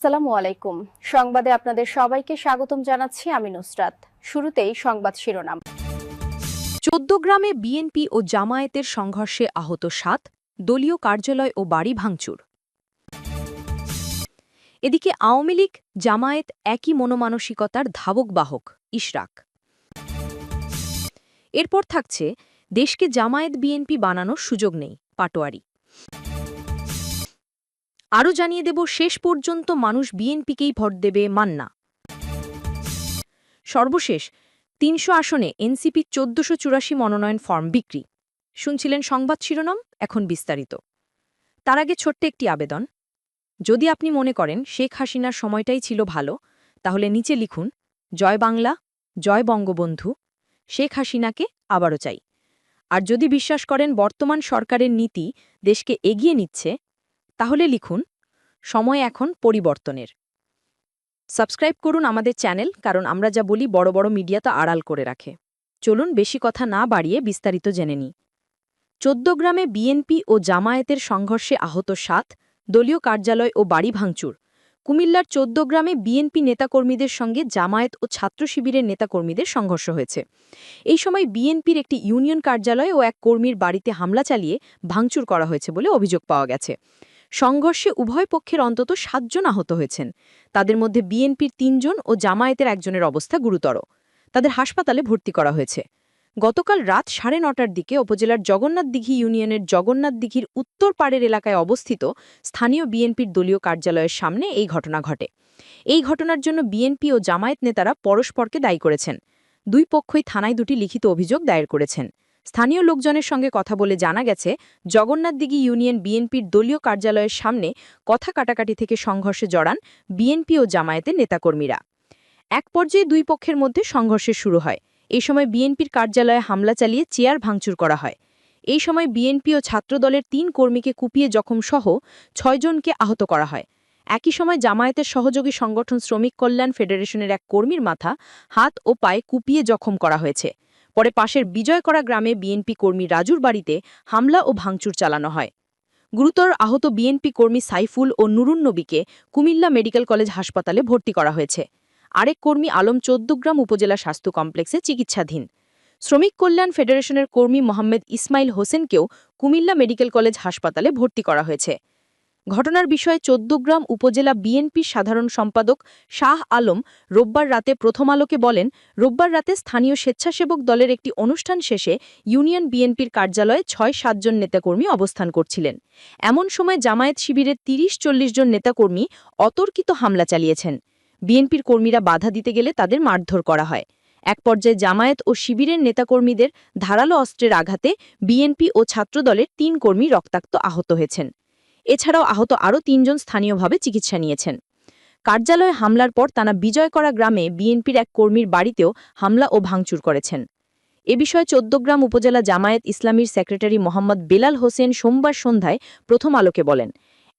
আসসালামু আলাইকুম। সংবাদে আপনাদের সবাইকে স্বাগতম জানাচ্ছি আমি নুসরাত। শুরুতেই সংবাদ শিরোনাম। চৌদ্দগ্রামে বিএনপি ও জামায়াতের সংঘর্ষে আহত ৭, দলীয় কার্যালয় ও বাড়ি ভাঙচুর। এদিকে আওয়ামী লীগ জামায়াত একই মনোমানসিকতার ধাবক বাহক ইশরাক। এরপর থাকছে দেশকে জামায়াত বিএনপি বানানোর সুযোগ নেই পাটোয়ারি। আরও জানিয়ে দেব শেষ পর্যন্ত মানুষ বিএনপিকেই ভোট দেবে মান্না। সর্বশেষ ৩০০ আসনে এনসিপি ১৪৮৪ মনোনয়ন ফর্ম বিক্রি। শুনছিলেন সংবাদ শিরোনাম, এখন বিস্তারিত। তার আগে ছোট্ট একটি আবেদন। যদি আপনি মনে করেন শেখ হাসিনার সময়টাই ছিল ভালো, তাহলে নিচে লিখুন জয় বাংলা, জয় বঙ্গবন্ধু, শেখ হাসিনাকে আবারও চাই। আর যদি বিশ্বাস করেন বর্তমান সরকারের নীতি দেশকে এগিয়ে নিচ্ছে, তাহলে লিখুন সময় এখন পরিবর্তনের। সাবস্ক্রাইব করুন আমাদের চ্যানেল, কারণ আমরা যা বলি বড় বড় মিডিয়া তা আড়াল করে রাখে। চলুন বেশি কথা না বাড়িয়ে বিস্তারিত জেনে নিই। চৌদ্দগ্রামে বিএনপি ও জামায়াতের সংঘর্ষে আহত ৭, দলীয় কার্যালয় ও বাড়ি ভাঙচুর। কুমিল্লার চৌদ্দগ্রামে বিএনপি নেতাকর্মীদের সঙ্গে জামায়াত ও ছাত্র শিবিরের নেতাকর্মীদের সংঘর্ষ হয়েছে। এই সময় বিএনপির একটি ইউনিয়ন কার্যালয় ও এক কর্মীর বাড়িতে হামলা চালিয়ে ভাঙচুর করা হয়েছে বলে অভিযোগ পাওয়া গেছে। সংঘর্ষে উভয় পক্ষের অন্তত ৭ জন আহত হয়েছেন। তাদের মধ্যে বিএনপির ৩ জন ও জামায়াতের একজনের অবস্থা গুরুতর। তাদের হাসপাতালে ভর্তি করা হয়েছে। গতকাল রাত ৯:৩০টার দিকে উপজেলার জগন্নাথদিঘি ইউনিয়নের জগন্নাথদিঘির উত্তর পাড়ের এলাকায় অবস্থিত স্থানীয় বিএনপির দলীয় কার্যালয়ের সামনে এই ঘটনা ঘটে। এই ঘটনার জন্য বিএনপি ও জামায়াত নেতারা পরস্পরকে দায়ী করেছেন। দুই পক্ষই থানায় দুটি লিখিত অভিযোগ দায়ের করেছেন। স্থানীয় লোকজনের সঙ্গে কথা বলে জানা গেছে, জগন্নাথদিঘি ইউনিয়ন বিএনপির দলীয় কার্যালয়ের সামনে কথা কাটাকাটি থেকে সংঘর্ষে জড়ান বিএনপি ও জামায়াতের নেতাকর্মীরা। এক পর্যায়ে দুই পক্ষের মধ্যে সংঘর্ষের শুরু হয়। এই সময় বিএনপির কার্যালয়ে হামলা চালিয়ে চেয়ার ভাঙচুর করা হয়। এই সময় বিএনপি ও ছাত্রদলের ৩ কর্মীকে কুপিয়ে জখমসহ ৬ জনকে আহত করা হয়। একই সময় জামায়াতের সহযোগী সংগঠন শ্রমিক কল্যাণ ফেডারেশনের এক কর্মীর মাথা, হাত ও পায়ে কুপিয়ে জখম করা হয়েছে। পরে পাশের বিজয়করা গ্রামে বিএনপি কর্মী রাজুর বাড়িতে হামলা ও ভাঙচুর চালানো হয়। গুরুতর আহত বিএনপি কর্মী সাইফুল ও নুরুন নবীকে কুমিল্লা মেডিকেল কলেজ হাসপাতালে ভর্তি করা হয়েছে। আরেক কর্মী আলম চৌদ্দগ্রাম উপজেলা স্বাস্থ্য কমপ্লেক্সে চিকিৎসাধীন। শ্রমিক কল্যাণ ফেডারেশনের কর্মী মোহাম্মদ ইসমাইল হোসেনকেও কুমিল্লা মেডিকেল কলেজ হাসপাতালে ভর্তি করা হয়েছে। ঘটনার বিষয়ে চৌদ্দগ্রাম উপজেলা বিএনপির সাধারণ সম্পাদক শাহ আলম রোববার রাতে প্রথম আলোকে বলেন, রোববার রাতে স্থানীয় স্বেচ্ছাসেবক দলের একটি অনুষ্ঠান শেষে ইউনিয়ন বিএনপির কার্যালয়ে ৬-৭ জন নেতাকর্মী অবস্থান করছিলেন। এমন সময় জামায়াত শিবিরের ৩০-৪০ জন নেতাকর্মী অতর্কিত হামলা চালিয়েছেন। বিএনপির কর্মীরা বাধা দিতে গেলে তাদের মারধর করা হয়। এক পর্যায়ে জামায়াত ও শিবিরের নেতাকর্মীদের ধারালো অস্ত্রের আঘাতে বিএনপি ও ছাত্রদলের ৩ কর্মী রক্তাক্ত আহত হয়েছেন। এছাড়াও আহত আরও ৩ জন স্থানীয়ভাবে চিকিৎসা নিয়েছেন। কার্যালয়ে হামলার পর তারা বিজয়করা গ্রামে বিএনপির এক কর্মীর বাড়িতেও হামলা ও ভাঙচুর করেছেন। এ বিষয়ে চৌদ্দগ্রাম উপজেলা জামায়াত ইসলামীর সেক্রেটারি মোহাম্মদ বেলাল হোসেন সোমবার সন্ধ্যায় প্রথম আলোকে বলেন,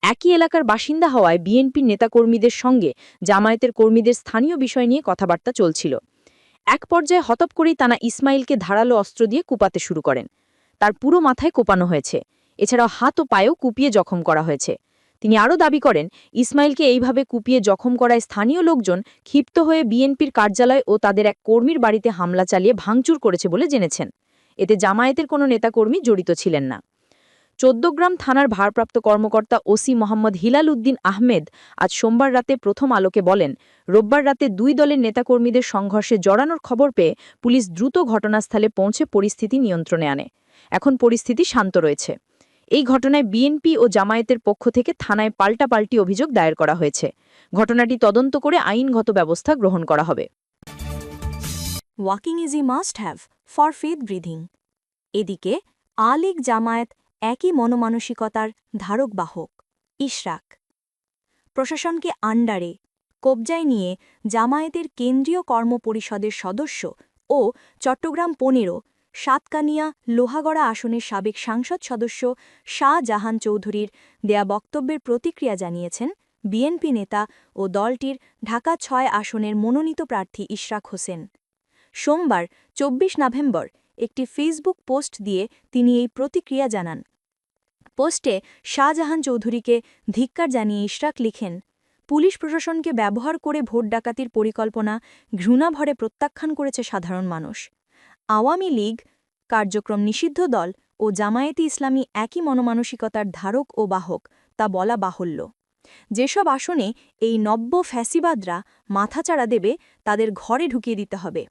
একই এলাকার বাসিন্দা হওয়ায় বিএনপির নেতাকর্মীদের সঙ্গে জামায়াতের কর্মীদের স্থানীয় বিষয় নিয়ে কথাবার্তা চলছিল। এক পর্যায়ে হঠাৎ করেই তারা ইসমাইলকে ধারালো অস্ত্র দিয়ে কুপাতে শুরু করেন। তার পুরো মাথায় কোপানো হয়েছে। এছাড়াও হাত ও পায়েও কুপিয়ে জখম করা হয়েছে। তিনি আরও দাবি করেন, ইসমাইলকে এইভাবে কুপিয়ে জখম করায় স্থানীয় লোকজন ক্ষিপ্ত হয়ে বিএনপির কার্যালয় ও তাদের এক কর্মীর বাড়িতে হামলা চালিয়ে ভাঙচুর করেছে বলে জেনেছেন। এতে জামায়াতের কোনো নেতাকর্মী জড়িত ছিলেন না। চৌদ্দগ্রাম থানার ভারপ্রাপ্ত কর্মকর্তা ওসি মোহাম্মদ হিলাল উদ্দিন আহমেদ আজ সোমবার রাতে প্রথম আলোকে বলেন, রোববার রাতে দুই দলের নেতাকর্মীদের সংঘর্ষে জড়ানোর খবর পেয়ে পুলিশ দ্রুত ঘটনাস্থলে পৌঁছে পরিস্থিতি নিয়ন্ত্রণে আনে। এখন পরিস্থিতি শান্ত রয়েছে। এই ঘটনায় বিএনপি ও জামায়াতের পক্ষ থেকে থানায় পাল্টাপাল্টি অভিযোগ দায়ের করা হয়েছে। ঘটনাটি তদন্ত করে আইনগত ব্যবস্থা গ্রহণ করা হবে। Walking is E must have for faith breathing. এদিকে আলিগ জামায়াত একই মনোমানসিকতার ধারক বাহক ইশরাক। প্রশাসনকে আন্ডারে কবজায় নিয়ে জামায়াতের কেন্দ্রীয় কর্মপরিষদের সদস্য ও চট্টগ্রাম ১৫ সাতকানিয়া লোহাগড়া আসনের সাবেক সংসদ সদস্য শাহজাহান চৌধুরীর দেয়া বক্তব্যের প্রতিক্রিয়া জানিয়েছেন বিএনপি নেতা ও দলটির ঢাকা ৬ আসনের মনোনীত প্রার্থী ইশরাক হোসেন। সোমবার ২৪ নভেম্বর একটি ফেসবুক পোস্ট দিয়ে তিনি এই প্রতিক্রিয়া জানান। পোস্টে শাহজাহান চৌধুরীকে ধিক্কার জানিয়ে ইশরাক লিখেন, পুলিশ প্রশাসনকে ব্যবহার করে ভোট ডাকাতির পরিকল্পনা ঘৃণাভরে প্রত্যাখ্যান করেছে সাধারণ মানুষ। আওয়ামী লীগ কার্যক্রম নিষিদ্ধ দল ও জামায়াতে ইসলামী একই মনমানসিকতার ধারক ও বাহক, তা বলা বাহুল্য। যেসব আসনে এই নব্য ফ্যাসিবাদরা মাথাচাড়া দেবে তাদের ঘরে ঢুকিয়ে দিতে হবে।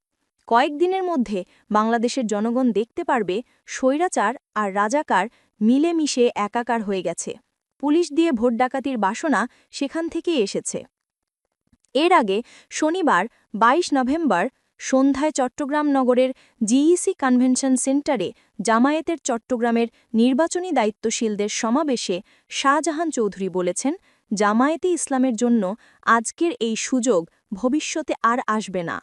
কয়েকদিনের মধ্যে বাংলাদেশের জনগণ দেখতে পারবে স্বৈরাচার আর রাজাকার মিলেমিশে একাকার হয়ে গেছে। পুলিশ দিয়ে ভোট ডাকাতির বাসনা সেখান থেকেই এসেছে। এর আগে শনিবার ২২ নভেম্বর সন্ধ্যায় চট্টগ্রাম নগরের জিইসি কনভেনশন সেন্টারে জামায়াতের চট্টগ্রামের নির্বাচনী দায়িত্বশীলদের সমাবেশে শাহজাহান চৌধুরী বলেছেন, জামায়াতে ইসলামের জন্য আজকের এই সুযোগ ভবিষ্যতে আর আসবে না।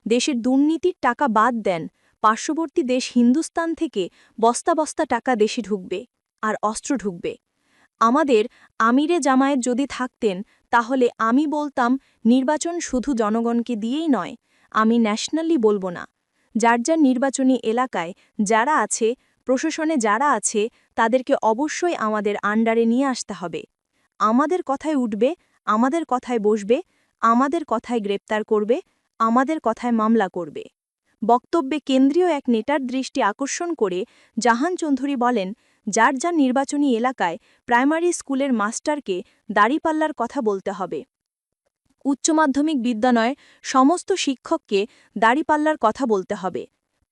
দেশের দুর্নীতির টাকা বাদ দেন, পার্শ্ববর্তী দেশ হিন্দুস্তান থেকে বস্তা বস্তা টাকা দেশে ঢুকবে আর অস্ত্র ঢুকবে। আমাদের আমিরে জামায়াত যদি থাকতেন তাহলে আমি বলতাম নির্বাচন শুধু জনগণকে দিয়েই নয়, আমি ন্যাশনালি বলবো না। যার যার নির্বাচনী এলাকায় যারা আছে, প্রশাসনে যারা আছে, তাদেরকে অবশ্যই আমাদের আন্ডারে নিয়ে আসতে হবে। আমাদের কথায় উঠবে, আমাদের কথায় বসবে, আমাদের কথায় গ্রেপ্তার করবে, আমাদের কথায় মামলা করবে। বক্তব্যে কেন্দ্রীয় এক নেতার দৃষ্টি আকর্ষণ করে জাহান চৌধুরী বলেন, যার যার নির্বাচনী এলাকায় প্রাইমারি স্কুলের মাস্টারকে দাড়িপাল্লার কথা বলতে হবে। উচ্চ মাধ্যমিক বিদ্যালয়ে সমস্ত শিক্ষককে দাড়িপাল্লার কথা বলতে হবে।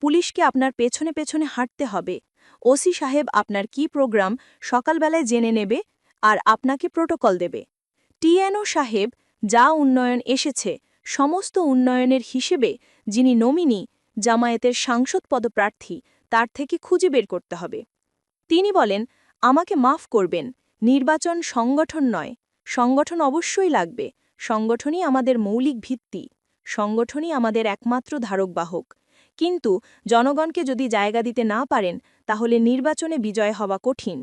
পুলিশকে আপনার পেছনে পেছনে হাঁটতে হবে। ওসি সাহেব আপনার কি প্রোগ্রাম সকালবেলায় জেনে নেবে আর আপনাকে প্রোটোকল দেবে। টিএনও সাহেব যা উন্নয়ন এসেছে সমস্ত উন্নয়নের হিসেবে যিনি নমিনি জামায়াতের সাংসদ পদপ্রার্থী তার থেকে খুঁজে বের করতে হবে। তিনি বলেন, আমাকে মাফ করবেন, নির্বাচন সংগঠন নয়। সংগঠন অবশ্যই লাগবে, সংগঠনই আমাদের মৌলিক ভিত্তি, সংগঠনই আমাদের একমাত্র ধারকবাহক। কিন্তু জনগণকে যদি জায়গা দিতে না পারেন তাহলে নির্বাচনে বিজয় হওয়া কঠিন।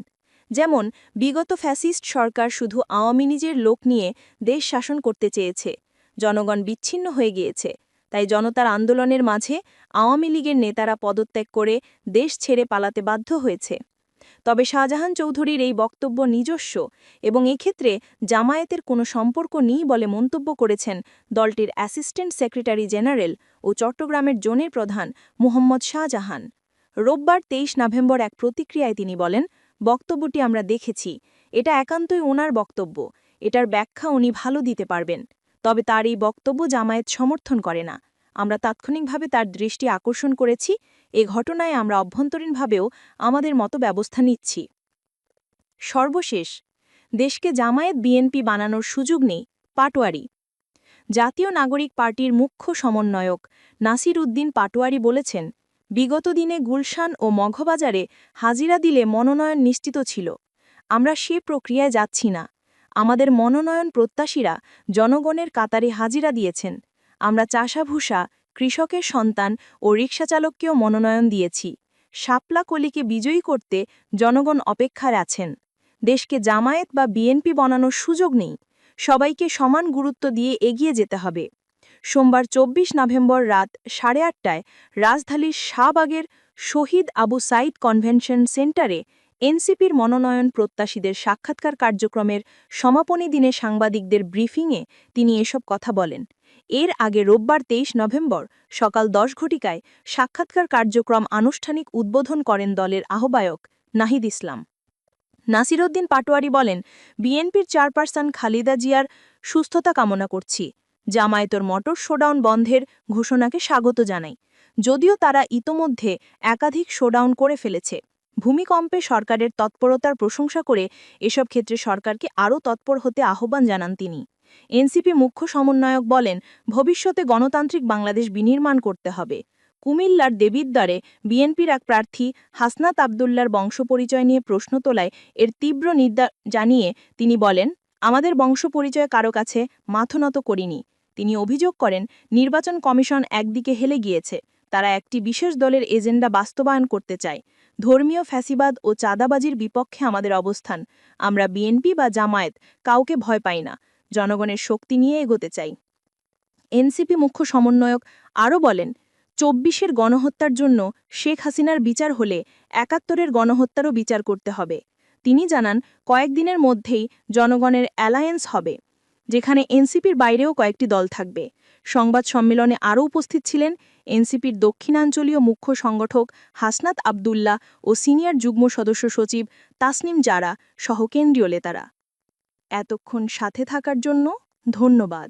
যেমন বিগত ফ্যাসিস্ট সরকার শুধু আওয়ামী নিজের লোক নিয়ে দেশ শাসন করতে চেয়েছে, জনগণ বিচ্ছিন্ন হয়ে গিয়েছে। তাই জনতার আন্দোলনের মাঝে আওয়ামী লীগের নেতারা পদত্যাগ করে দেশ ছেড়ে পালাতে বাধ্য হয়েছে। তবে শাহজাহান চৌধুরীর এই বক্তব্য নিজস্ব এবং এক্ষেত্রে জামায়াতের কোনো সম্পর্ক নেই বলে মন্তব্য করেছেন দলটির অ্যাসিস্ট্যান্ট সেক্রেটারি জেনারেল ও চট্টগ্রামের জোনের প্রধান মুহম্মদ শাহজাহান। রোববার ২৩ নভেম্বর এক প্রতিক্রিয়ায় তিনি বলেন, বক্তব্যটি আমরা দেখেছি, এটা একান্তই ওনার বক্তব্য, এটার ব্যাখ্যা উনি ভালো দিতে পারবেন। তবে তার এই বক্তব্য জামায়াত সমর্থন করে না। আমরা তাৎক্ষণিকভাবে তার দৃষ্টি আকর্ষণ করেছি। এ ঘটনায় আমরা অভ্যন্তরীণভাবেও আমাদের মতো ব্যবস্থা নিচ্ছি। সর্বশেষ, দেশকে জামায়াত বিএনপি বানানোর সুযোগ নেই পাটোয়ারি। জাতীয় নাগরিক পার্টির মুখ্য সমন্বয়ক নাসির উদ্দিন পাটোয়ারি বলেছেন, বিগত দিনে গুলশান ও মঘবাজারে হাজিরা দিলে মনোনয়ন নিশ্চিত ছিল। আমরা সে প্রক্রিয়ায় যাচ্ছি না। আমাদের মনোনয়ন প্রত্যাশীরা জনগণের কাতারে হাজিরা দিয়েছেন। আমরা চাষাভূষা, কৃষকের সন্তান ও রিকশাচালককেও মনোনয়ন দিয়েছি। শাপলা কলিকে বিজয়ী করতে জনগণ অপেক্ষায় আছেন। দেশকে জামায়াত বা বিএনপি বানানোর সুযোগ নেই। সবাইকে সমান গুরুত্ব দিয়ে এগিয়ে যেতে হবে। সোমবার ২৪ নভেম্বর রাত ৮:৩০টায় রাজধানীর শাহবাগের শহীদ আবু সাইদ কনভেনশন সেন্টারে এনসিপির মনোনয়ন প্রত্যাশীদের সাক্ষাৎকার কার্যক্রমের সমাপনী দিনে সাংবাদিকদের ব্রিফিংয়ে তিনি এসব কথা বলেন। এর আগে রোববার ২৩ নভেম্বর সকাল ১০ ঘটিকায় সাক্ষাৎকার কার্যক্রম আনুষ্ঠানিক উদ্বোধন করেন দলের আহ্বায়ক নাহিদ ইসলাম। নাসির উদ্দিন পাটোয়ারি বলেন, বিএনপির চেয়ারপারসন খালেদা জিয়ার সুস্থতা কামনা করছি। জামায়াতের মোটর শোডাউন বন্ধের ঘোষণাকে স্বাগত জানাই, যদিও তারা ইতোমধ্যে একাধিক শোডাউন করে ফেলেছে। ভূমিকম্পে সরকারের তৎপরতার প্রশংসা করে এসব ক্ষেত্রে সরকারকে আরও তৎপর হতে আহ্বান জানান তিনি। এনসিপি মুখ্য সমন্বয়ক বলেন, ভবিষ্যতে গণতান্ত্রিক বাংলাদেশ বিনির্মাণ করতে হবে। কুমিল্লার দেবিদ্বারে বিএনপির এক প্রার্থী হাসনাত আবদুল্লার বংশপরিচয় নিয়ে প্রশ্ন তোলায় এর তীব্র নিন্দা জানিয়ে তিনি বলেন, আমাদের বংশপরিচয় কারো কাছে মাথনত করিনি। তিনি অভিযোগ করেন, নির্বাচন কমিশন একদিকে হেলে গিয়েছে, তারা একটি বিশেষ দলের এজেন্ডা বাস্তবায়ন করতে চায়। ধর্মীয় ফ্যাসিবাদ ও চাঁদাবাজির বিপক্ষে আমাদের অবস্থান। আমরা বিএনপি বা জামায়াত কাউকে ভয় পাই না, জনগণের শক্তি নিয়ে এগোতে চাই। এনসিপি মুখ্য সমন্বয়ক আরও বলেন, ২৪-এর গণহত্যার জন্য শেখ হাসিনার বিচার হলে ৭১-এর গণহত্যারও বিচার করতে হবে। তিনি জানান, কয়েকদিনের মধ্যেই জনগণের অ্যালায়েন্স হবে। যেখানে এনসিপির বাইরেও কয়েকটি দল থাকবে। সংবাদ সম্মেলনে আরও উপস্থিত ছিলেন এনসিপির দক্ষিণাঞ্চলীয় মুখ্য সংগঠক হাসনাত আবদুল্লাহ ও সিনিয়র যুগ্ম সদস্য সচিব তাসনিম জারা সহ কেন্দ্রীয় নেতারা। এতক্ষণ সাথে থাকার জন্য ধন্যবাদ।